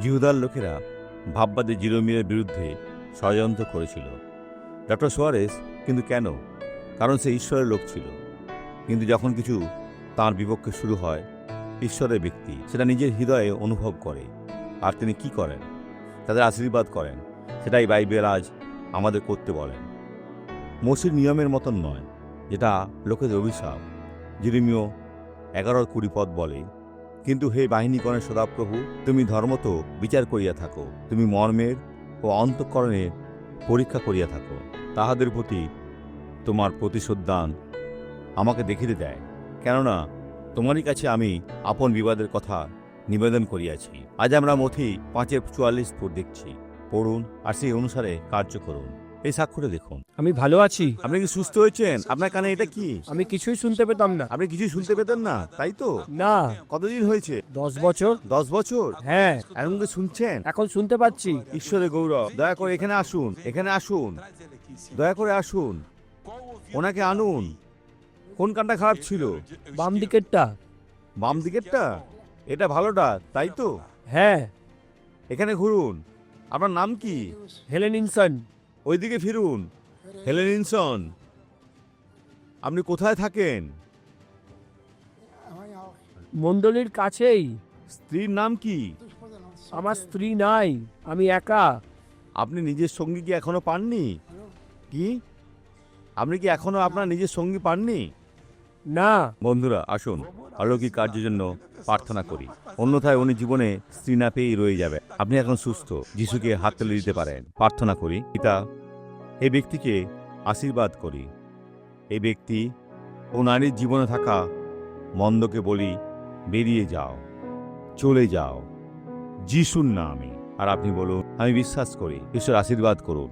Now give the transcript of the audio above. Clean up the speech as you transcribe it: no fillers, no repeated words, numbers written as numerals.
জিহুদার লোকেরা ভাববাদী জিরোমিরের বিরুদ্ধে ষড়যন্ত্র করেছিল। ডক্টর সোয়ারেস কিন্তু কেন? কারণ সে ঈশ্বরের লোক ছিল। কিন্তু যখন কিছু তাঁর বিপক্ষে শুরু হয়, ঈশ্বরের ব্যক্তি সেটা নিজের হৃদয়ে অনুভব করে। আর তিনি কি করেন? তাদের আশীর্বাদ করেন। সেটাই বাইবেল আজ আমাদের করতে বলেন। মসির নিয়মের মতন নয়, যেটা লোকেদের অভিশাপ। জিরেমীয় 11:20 বলে, কিন্তু হে বাহিনীগণের সদাপ্রভু, তুমি ধর্মত বিচার করিয়া থাকো, তুমি মর্মের ও অন্তঃকরণের পরীক্ষা করিয়া থাকো। তাহাদের প্রতি তোমার প্রতিশোধদান আমাকে দেখিতে দেয়, কেননা তোমারই কাছে আমি আপন বিবাদের কথা নিবেদন করিয়াছি। আজ আমরা মথি 5:44 দেখছি। পড়ুন আর সেই অনুসারে কার্য করুন। এই স্বাক্ষরে দেখুন। আমি ভালো আছি। আপনি কি সুস্থ হয়েছেন? আপনার কানে এটা কি? আমি কিছুই শুনতে পেতাম না। আপনি কিছুই শুনতে পেতেন না, তাই তো? না। কতদিন হয়েছে? 10 বছর। 10 বছর? হ্যাঁ, এখন কি শুনছেন? এখন শুনতে পাচ্ছি। ঈশ্বরের গৌরব। দয়া করে এখানে আসুন, এখানে আসুন, দয়া করে আসুন, ওনাকে আনুন। কোন কানটা খারাপ ছিল? বাম দিকেরটা। বাম দিকেরটা? এটা ভালোটা, তাই তো? হ্যাঁ। এখানে ঘুরুন। আপনার নাম কি? হেলেনিনসন। ওইদিকে ফিরুন। হেলেনিনসন, আপনি কোথায় থাকেন? মণ্ডলীর কাছেই। স্ত্রীর নাম কি? আমার স্ত্রী নাই, আমি একা। আপনি নিজের সঙ্গী কি এখনো পাননি? কি? আপনি কি এখনো আপনার নিজের সঙ্গী পাননি? না। বন্ধুরা, আসুন অলৌকিক কার্যের জন্য প্রার্থনা করি। অন্যথায় উনি জীবনে স্ত্রী না পেয়েই রয়ে যাবে। আপনি এখন সুস্থ, যিশুকে হাত তুলে দিতে পারেন। প্রার্থনা করি। পিতা, এই ব্যক্তিকে আশীর্বাদ করি। এই ব্যক্তি ও নারীর জীবনে থাকা মন্দকে বলি, বেরিয়ে যাও, চলে যাও, যিশুর নামে। আর আপনি বলুন, আমি বিশ্বাস করি। ঈশ্বর আশীর্বাদ করুন।